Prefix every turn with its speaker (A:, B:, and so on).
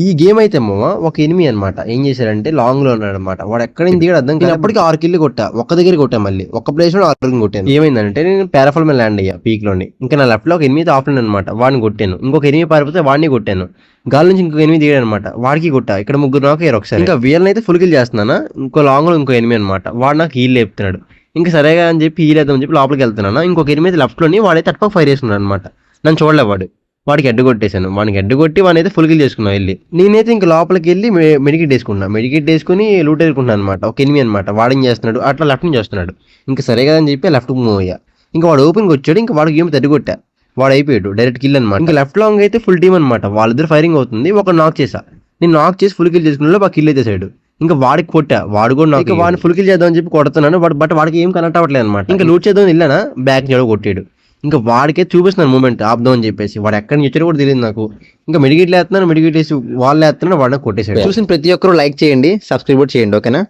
A: ఈ గేమ్ అయితే ఒక ఎనిమి అనమాట ఏం చేశారంటే లాంగ్ లో ఉన్నాడు అనమాట. వాడు ఎక్కడ నుంచి దిగాడు అర్థం కాదు. అప్పటికి 6 కిల్లు కొట్టా, ఒక్క దగ్గర కొట్టా, మళ్ళీ ఒక్క ప్లేస్ లో 6 కొట్టాను. ఏమైందంటే నేను పారాఫాల్ మీద ల్యాండ్ అయ్యా పీక్ లోని. ఇంకా నా లెఫ్ట్ లో ఒక ఎనిమిది ఆఫ్లైన్ అనమాట, వాడిని కొట్టాను. ఇంకొక ఎనిమిది పారిపోతే వాడిని కొట్టాను. గాలి నుంచి ఇంకొక ఎనిమిది దిగాడు అనమాట, వాడికి కొట్టా. ఇక్కడ ముగ్గురు నాకు అయ్యారు ఒకసారి. ఇంకా వీళ్ళని అయితే ఫుల్ కిల్ చేస్తున్నానా. ఇంకో లాంగ్ లో ఇంకో ఎనిమిది అనమాట, వాడు నాకు హీల్ లేపుతున్నాడు. ఇంకా సరేగా అని చెప్పి హీల్ వేద్దామని చెప్పి లోపలికి వెళ్తున్నాను. ఇంకొక ఎనిమిది లెఫ్ట్ లోని వాడైతే అటుపక్క ఫైర్ చేస్తున్నాడు అనమాట. నన్ను చూడలేవాడు. వాడికి అడ్డు కొట్టేశాను. వాడికి అడ్డు కొట్టి వాడిని అయితే ఫుల్ కిల్ చేసుకున్నాను వెళ్ళి. నేనైతే ఇంకా లోపలికి వెళ్ళి మెడికేట్ వేసుకున్నా. మెడికేట్ వేసుకుని లూట్ వేసుకుంటున్నాను అనమాట. ఒక ఎనిమిది అనమాట, వాడిని చేస్తున్నాడు, అట్లా లెఫ్ట్ నుంచి వస్తున్నాడు. ఇంకా సరే కదా అని చెప్పి లెఫ్ట్ మూవ్ అయ్యా. ఇంకా వాడు ఓపెన్కి వచ్చాడు. ఇంకా వాడికి ఏమి తడ్డు కొట్టా, వాడు అయిపోయాడు డైరెక్ట్ కిల్ అనమాట. ఇంకా లెఫ్ట్ లాంగ్ అయితే ఫుల్ టీమ్ అనమాట, వాళ్ళిద్దరు ఫైరింగ్ అవుతుంది. ఒక నాక్ చేసా, నేను నాక్ చేసి ఫుల్ కిల్ చేసుకున్న బాగా కిల్ అయితే సైడ్. ఇంకా వాడికి కొట్టా, వాడు కూడా నాకు వాడిని ఫుల్ కిల్ చేద్దామని చెప్పి కొడుతున్నాను. బట్ వాడికి ఏం కనెక్ట్ అవ్వట్లేదు అనమాట. ఇంకా లూట్ చేద్దామని వెళ్ళానా, బ్యాక్ చెడు కొట్టాడు. ఇంకా వాడికే చూపిస్తున్నాను మూమెంట్ ఆపుదాం అని చెప్పేసి. వాడు ఎక్కడి నుంచి వచ్చాడో కూడా తెలియదు నాకు. ఇంకా మెడికేట్ వేస్తున్నాను, మెడికేట్ వేసి వాళ్ళు వేస్తున్నాను, వాడిని కొట్టేసాడు. చూసిన ప్రతి ఒక్కరు లైక్ చేయండి, సబ్స్క్రైబ్ చేయండి, ఓకేనా.